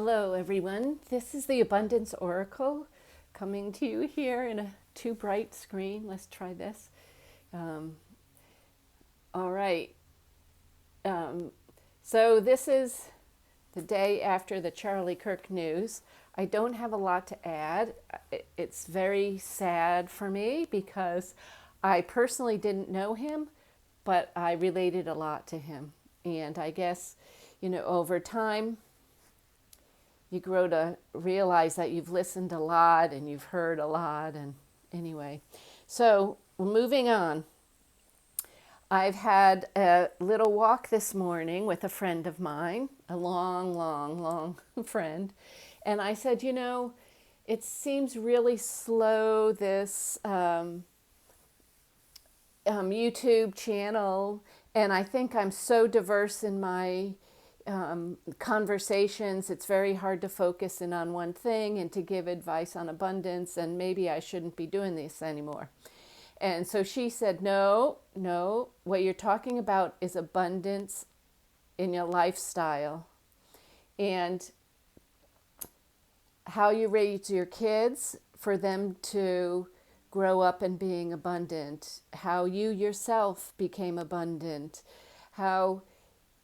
Hello, everyone. This is the Abundance Oracle coming to you here in a too bright screen. Let's try this. Um, all right. Um, so, this is the day after the Charlie Kirk news. I don't have a lot to add. It's very sad for me because I personally didn't know him, but I related a lot to him. And I guess, over time, you grow to realize that you've listened a lot and you've heard a lot. And anyway, so moving on. I've had a little walk this morning with a friend of mine, a long friend. And I said, it seems really slow, this YouTube channel. And I think I'm so diverse in my conversations, it's very hard to focus in on one thing and to give advice on abundance, and maybe I shouldn't be doing this anymore. And so she said, no, what you're talking about is abundance in your lifestyle and how you raise your kids for them to grow up and being abundant, how you yourself became abundant, how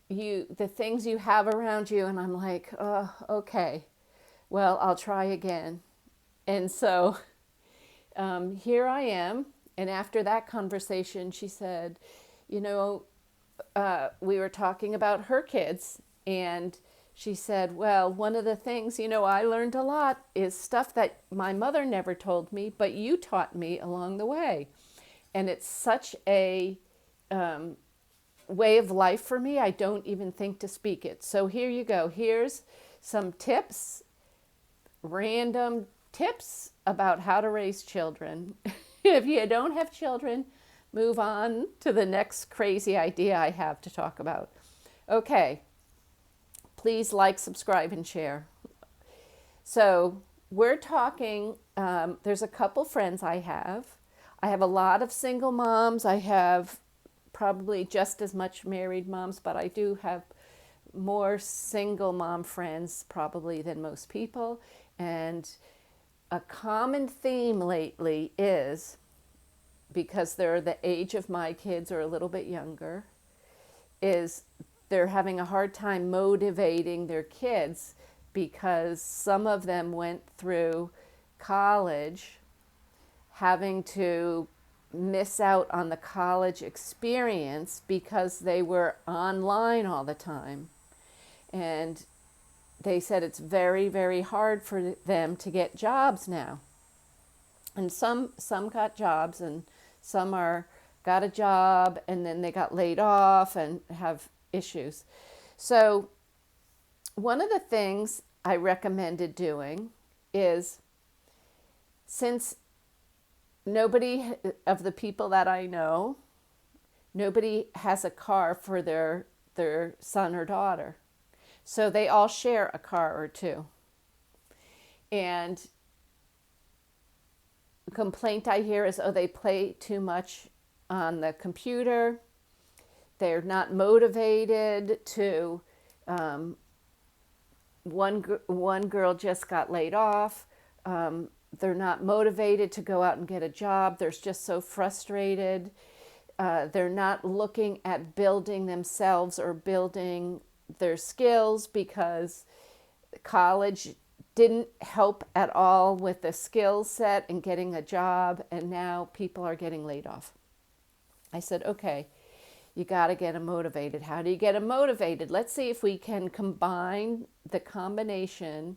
the things you have around you. And I'm like, oh, okay, well, I'll try again. And so here I am. And after that conversation, she said, we were talking about her kids. And she said, well, one of the things, I learned a lot is stuff that my mother never told me, but you taught me along the way. And it's such a way of life for me, I don't even think to speak it. So here you go. Here's some tips, random tips about how to raise children. If you don't have children, move on to the next crazy idea I have to talk about. Okay, please like, subscribe, and share. So we're talking, there's a couple friends I have. I have a lot of single moms. I have probably just as much married moms, but I do have more single mom friends probably than most people. And a common theme lately is, because they're the age of my kids or a little bit younger, is they're having a hard time motivating their kids because some of them went through college having to miss out on the college experience because they were online all the time. And they said it's very, very hard for them to get jobs now. And some got jobs, and some got a job and then they got laid off and have issues. So one of the things I recommended doing is, since nobody of the people that I know, nobody has a car for their son or daughter. So they all share a car or two. And the complaint I hear is, they play too much on the computer. They're not motivated to, one girl just got laid off. They're not motivated to go out and get a job. They're just so frustrated. They're not looking at building themselves or building their skills because college didn't help at all with the skill set and getting a job, and now people are getting laid off. I said, okay, you got to get them motivated. How do you get them motivated? Let's see if we can combine the combination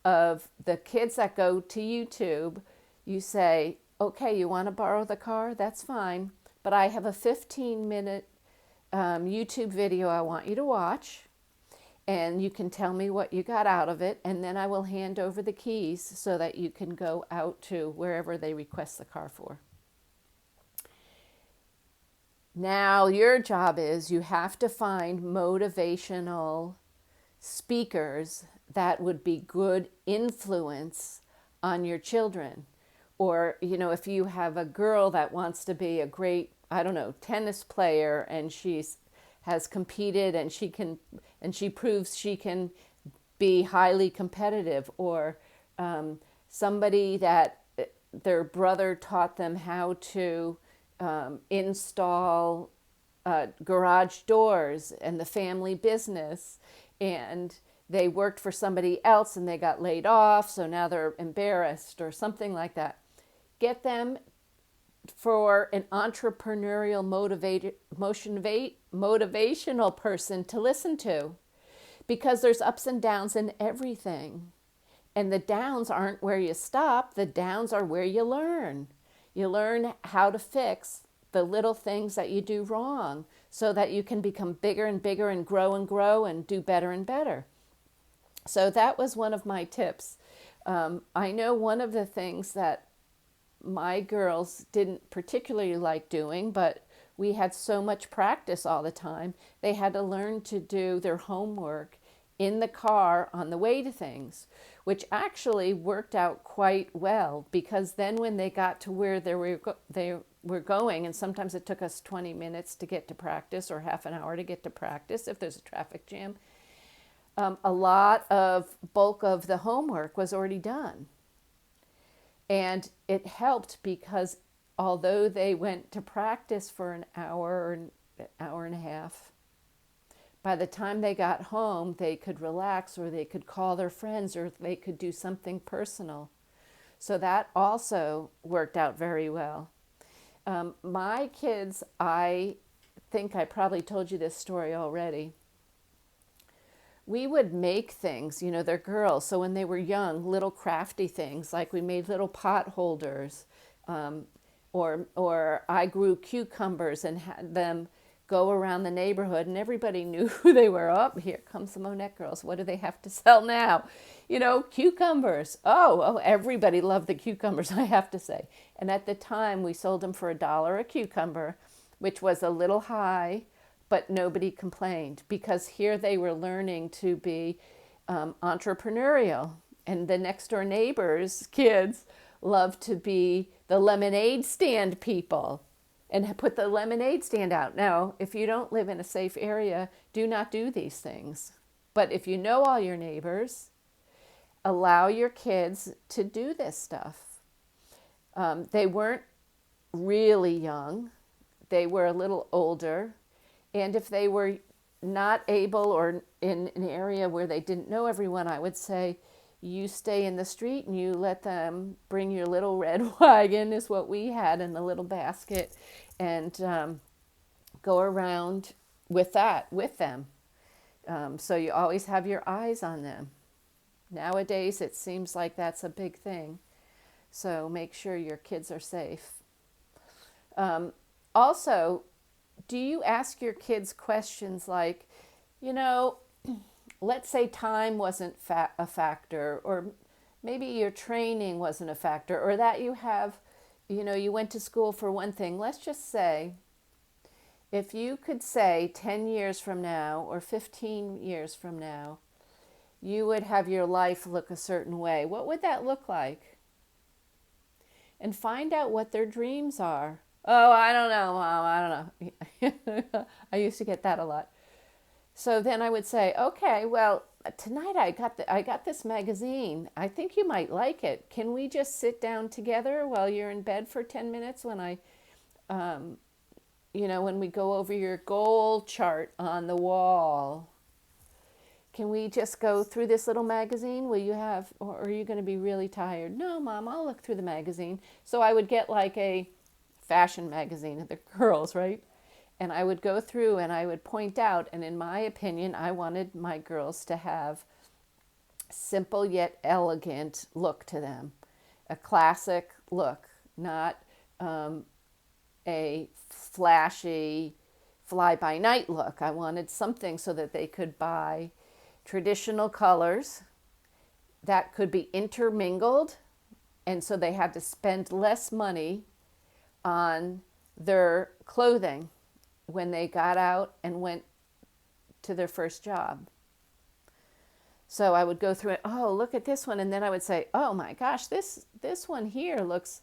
of the kids that go to YouTube. You say, okay, you want to borrow the car? That's fine. But I have a 15-minute YouTube video I want you to watch. And you can tell me what you got out of it. And then I will hand over the keys so that you can go out to wherever they request the car for. Now your job is, you have to find motivational speakers that would be good influence on your children. Or, if you have a girl that wants to be a great, tennis player, and has competed and she proves she can be highly competitive, or somebody that their brother taught them how to install garage doors and the family business, and they worked for somebody else and they got laid off, so now they're embarrassed or something like that. Get them for an entrepreneurial motivational person to listen to, because there's ups and downs in everything. And the downs aren't where you stop, the downs are where you learn. You learn how to fix the little things that you do wrong so that you can become bigger and bigger and grow and do better and better. So that was one of my tips. I know one of the things that my girls didn't particularly like doing, but we had so much practice all the time, they had to learn to do their homework in the car on the way to things, which actually worked out quite well, because then when they got to where they were going, and sometimes it took us 20 minutes to get to practice or half an hour to get to practice if there's a traffic jam, a lot of bulk of the homework was already done. And it helped because although they went to practice for an hour or an hour and a half, by the time they got home, they could relax, or they could call their friends, or they could do something personal. So that also worked out very well. My kids, I think I probably told you this story already. We would make things, you know, they're girls, so when they were young, little crafty things, like we made little pot holders, or I grew cucumbers and had them go around the neighborhood, and everybody knew who they were. Oh, here comes the Monette girls. What do they have to sell now? You know, cucumbers. Oh, everybody loved the cucumbers, I have to say. And at the time, we sold them for $1 a cucumber, which was a little high, but nobody complained, because here they were learning to be entrepreneurial. And the next door neighbors' kids loved to be the lemonade stand people and put the lemonade stand out. Now, if you don't live in a safe area, do not do these things. But if you know all your neighbors, allow your kids to do this stuff. They weren't really young. They were a little older. And if they were not able, or in an area where they didn't know everyone, I would say, you stay in the street and you let them bring your little red wagon, is what we had, in the little basket, and go around with that with them. So you always have your eyes on them. Nowadays, it seems like that's a big thing. So make sure your kids are safe. Also, do you ask your kids questions like, you know, let's say time wasn't a factor, or maybe your training wasn't a factor, or that you have, you know, you went to school for one thing. Let's just say, if you could say 10 years from now or 15 years from now, you would have your life look a certain way, what would that look like? And find out what their dreams are. Oh, I don't know, Mom, I don't know. I used to get that a lot. So then I would say, okay, well, tonight I got this magazine. I think you might like it. Can we just sit down together while you're in bed for 10 minutes when when we go over your goal chart on the wall? Can we just go through this little magazine? Or are you going to be really tired? No, Mom, I'll look through the magazine. So I would get like a fashion magazine of the girls, right? And I would go through and I would point out, and in my opinion, I wanted my girls to have simple yet elegant look to them. A classic look, not a flashy fly-by-night look. I wanted something so that they could buy traditional colors that could be intermingled, and so they had to spend less money on their clothing when they got out and went to their first job. So I would go through it. Oh, look at this one. And then I would say, oh my gosh, this one here looks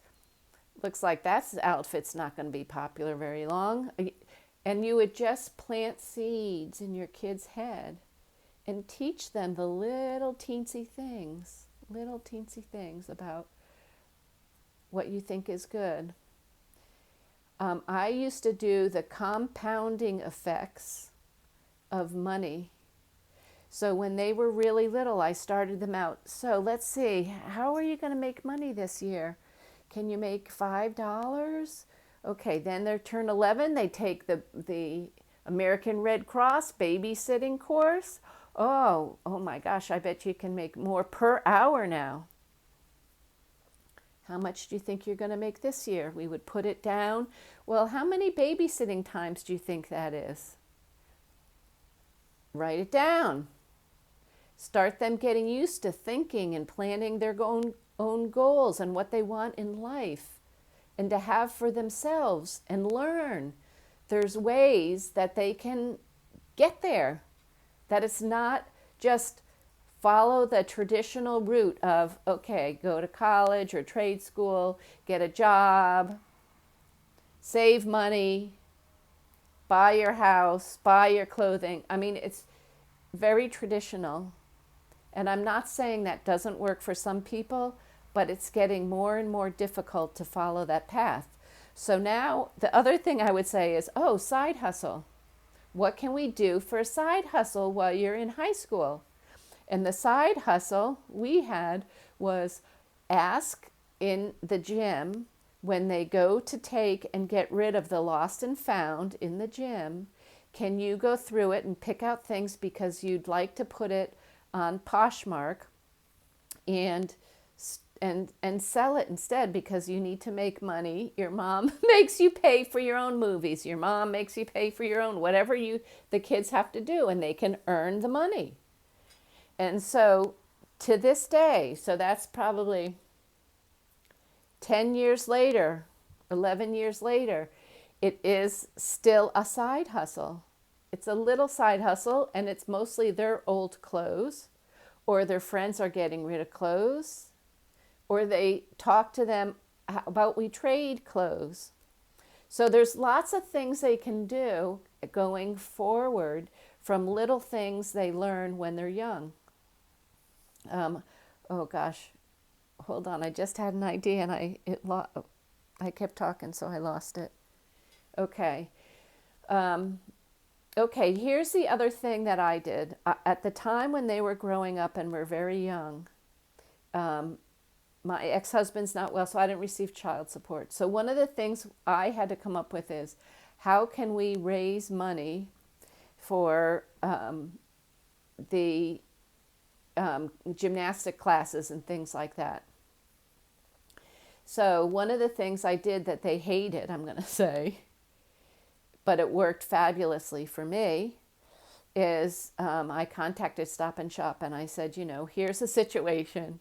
like that outfit's not going to be popular very long. And you would just plant seeds in your kid's head. and teach them the little teensy things about what you think is good. I used to do the compounding effects of money. So when they were really little, I started them out. So let's see, how are you going to make money this year? Can you make $5? Okay, then they turn 11, they take the American Red Cross babysitting course. Oh my gosh, I bet you can make more per hour now. How much do you think you're going to make this year? We would put it down. Well, how many babysitting times do you think that is? Write it down. Start them getting used to thinking and planning their own goals and what they want in life and to have for themselves and learn. There's ways that they can get there, that it's not just follow the traditional route of, okay, go to college or trade school, get a job, save money, buy your house, buy your clothing. I mean, it's very traditional. And I'm not saying that doesn't work for some people, but it's getting more and more difficult to follow that path. So now the other thing I would say is, side hustle. What can we do for a side hustle while you're in high school? And the side hustle we had was ask in the gym when they go to take and get rid of the lost and found in the gym, can you go through it and pick out things because you'd like to put it on Poshmark and sell it instead because you need to make money. Your mom makes you pay for your own movies. Your mom makes you pay for your own whatever the kids have to do, and they can earn the money. And so to this day, so that's probably 10 years later, 11 years later, it is still a side hustle. It's a little side hustle, and it's mostly their old clothes, or their friends are getting rid of clothes, or they talk to them about we trade clothes. So there's lots of things they can do going forward from little things they learn when they're young. Oh gosh, hold on. I just had an idea and I kept talking, so I lost it. Okay. Okay, here's the other thing that I did. At the time when they were growing up and were very young, my ex-husband's not well, so I didn't receive child support. So one of the things I had to come up with is, how can we raise money for the gymnastic classes and things like that? So one of the things I did that they hated, I'm going to say, but it worked fabulously for me, is I contacted Stop and Shop and I said, here's the situation.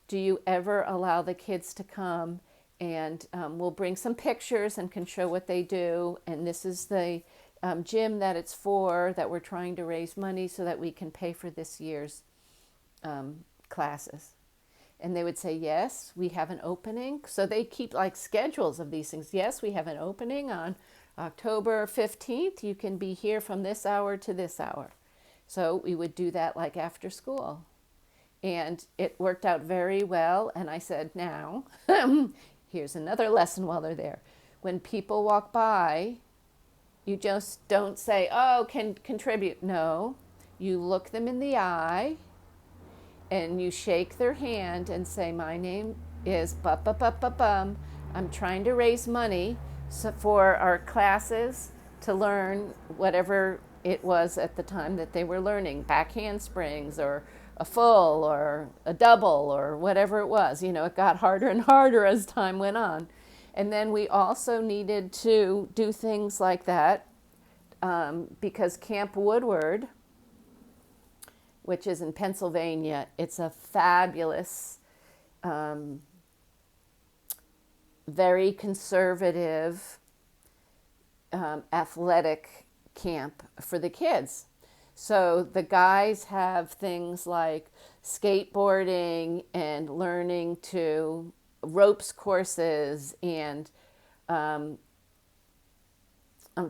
Do you ever allow the kids to come and we'll bring some pictures and can show what they do. And this is the gym that it's for, that we're trying to raise money so that we can pay for this year's classes. And they would say, yes, we have an opening. So they keep like schedules of these things. Yes, we have an opening on October 15th. You can be here from this hour to this hour. So we would do that like after school. And it worked out very well. And I said, now, here's another lesson while they're there. When people walk by, you just don't say, can contribute. No, you look them in the eye and you shake their hand and say, my name is bum. I'm trying to raise money for our classes to learn whatever it was at the time that they were learning, back handsprings or a full or a double or whatever it was. It got harder and harder as time went on. And then we also needed to do things like that because Camp Woodward, which is in Pennsylvania, it's a fabulous, very conservative, athletic camp for the kids. So the guys have things like skateboarding and learning to ropes courses, and I'm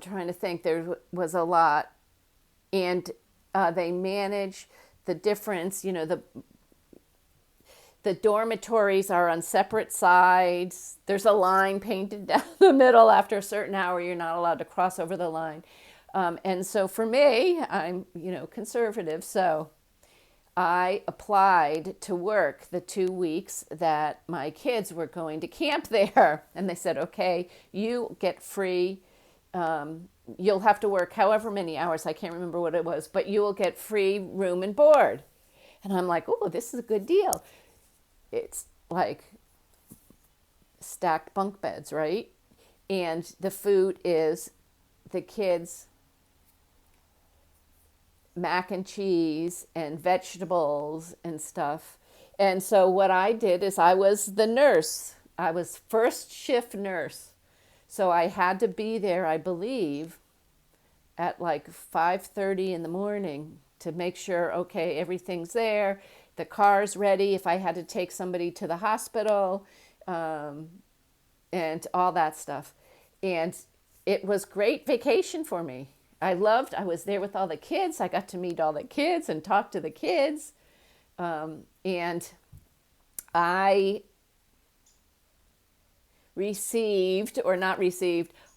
trying to think, there was a lot. And They manage the difference, the dormitories are on separate sides. There's a line painted down the middle. After a certain hour, you're not allowed to cross over the line. And so for me, I'm, conservative. So I applied to work the 2 weeks that my kids were going to camp there. And they said, okay, you get free. You'll have to work however many hours. I can't remember what it was, but you will get free room and board. And I'm like, oh, this is a good deal. It's like stacked bunk beds, right? And the food is the kids' mac and cheese and vegetables and stuff. And so what I did is I was the nurse. I was first shift nurse. So I had to be there, I believe, at like 5:30 in the morning to make sure, okay, everything's there. The car's ready if I had to take somebody to the hospital, and all that stuff. And it was great vacation for me. I was there with all the kids. I got to meet all the kids and talk to the kids. And I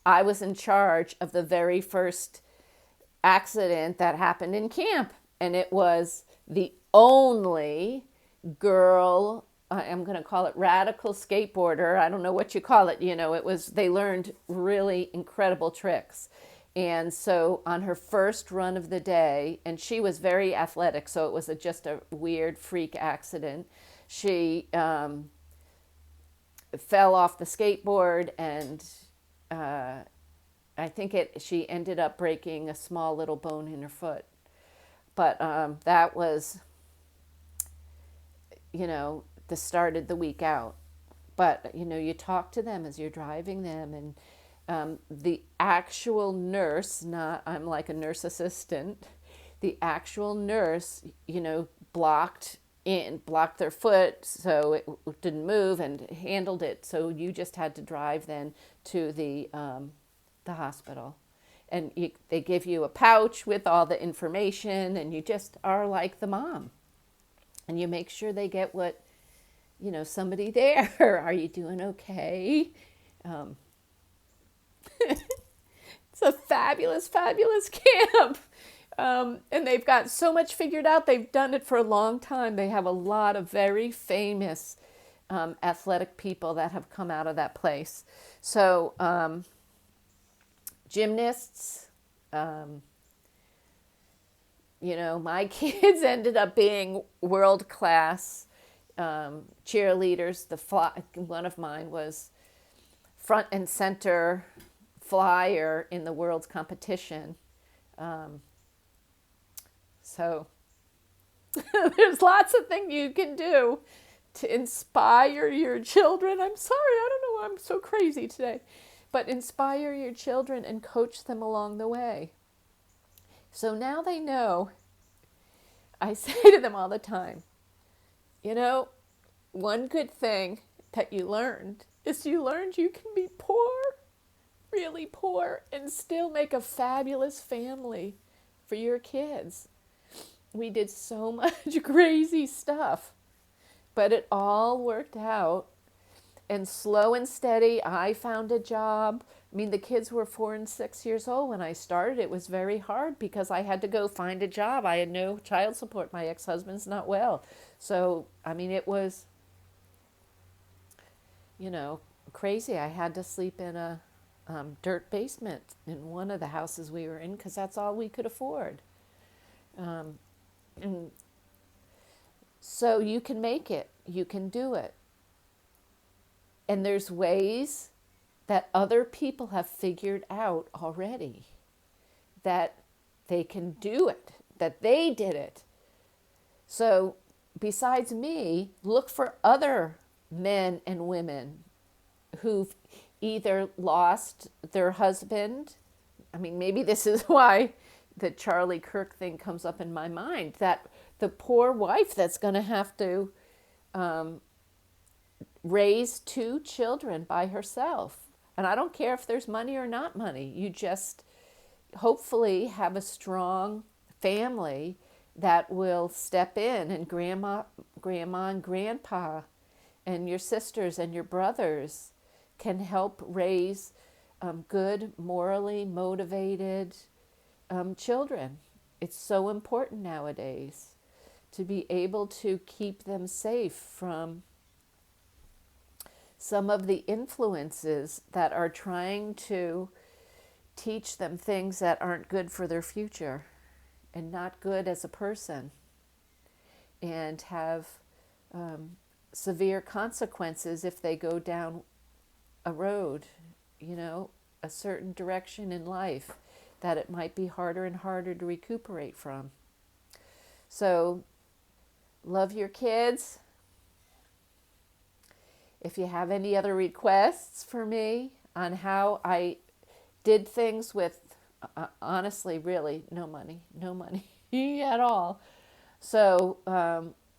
I was in charge of the very first accident that happened in camp. And it was the only girl, I'm going to call it radical skateboarder. I don't know what you call it. They learned really incredible tricks. And so on her first run of the day, and she was very athletic, so it was just a weird freak accident. She fell off the skateboard, and I think she ended up breaking a small little bone in her foot. But that was, the start of the week out. But, you talk to them as you're driving them, and the actual nurse, I'm like a nurse assistant, the actual nurse, blocked their foot so it didn't move and handled it. So you just had to drive then to the hospital. And they give you a pouch with all the information, and you just are like the mom. And you make sure they get what, somebody there. Are you doing okay? It's a fabulous, fabulous camp. And they've got so much figured out. They've done it for a long time. They have a lot of very famous athletic people that have come out of that place. So gymnasts, my kids ended up being world-class cheerleaders. One of mine was front and center flyer in the world's competition. So there's lots of things you can do to inspire your children. I'm sorry, I don't know why I'm so crazy today. But inspire your children and coach them along the way. So now they know. I say to them all the time, one good thing that you learned is you can be poor, really poor, and still make a fabulous family for your kids. We did so much crazy stuff, but it all worked out. And slow and steady, I found a job. I mean, the kids were 4 and 6 years old when I started. It was very hard because I had to go find a job. I had no child support. My ex-husband's not well. So, it was, crazy. I had to sleep in a dirt basement in one of the houses we were in because that's all we could afford. And so you can make it. You can do it. And there's ways that other people have figured out already that they can do it, that they did it. So besides me, look for other men and women who've either lost their husband. Maybe this is why the Charlie Kirk thing comes up in my mind, that the poor wife that's going to have to raise 2 children by herself. And I don't care if there's money or not money. You just hopefully have a strong family that will step in, and grandma and grandpa and your sisters and your brothers can help raise good, morally motivated children. It's so important nowadays to be able to keep them safe from some of the influences that are trying to teach them things that aren't good for their future and not good as a person, and have severe consequences if they go down a road, a certain direction in life that it might be harder and harder to recuperate from. So, love your kids. If you have any other requests for me on how I did things with, honestly, really, no money at all. So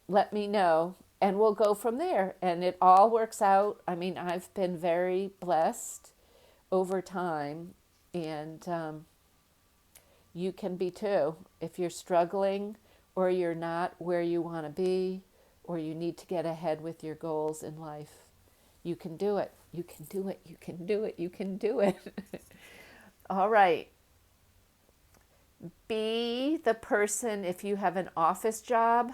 let me know, and we'll go from there. And it all works out. I mean, I've been very blessed over time, and you can be too. If you're struggling, or you're not where you want to be, or you need to get ahead with your goals in life, you can do it. You can do it. You can do it. You can do it. All right. Be the person, if you have an office job,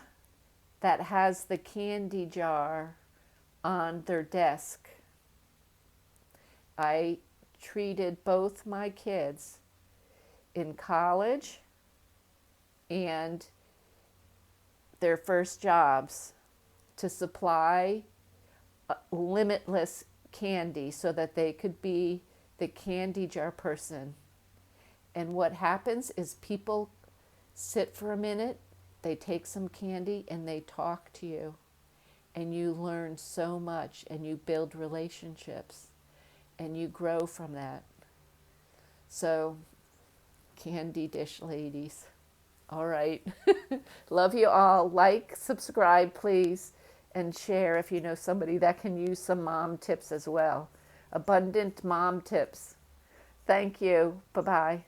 that has the candy jar on their desk. I treated both my kids in college and their first jobs to supply limitless candy so that they could be the candy jar person. And what happens is people sit for a minute, they take some candy, and they talk to you. And you learn so much, and you build relationships, and you grow from that. So, candy dish ladies. All right. Love you all. Like, subscribe, please, and share if you know somebody that can use some mom tips as well. Abundant mom tips. Thank you. Bye-bye.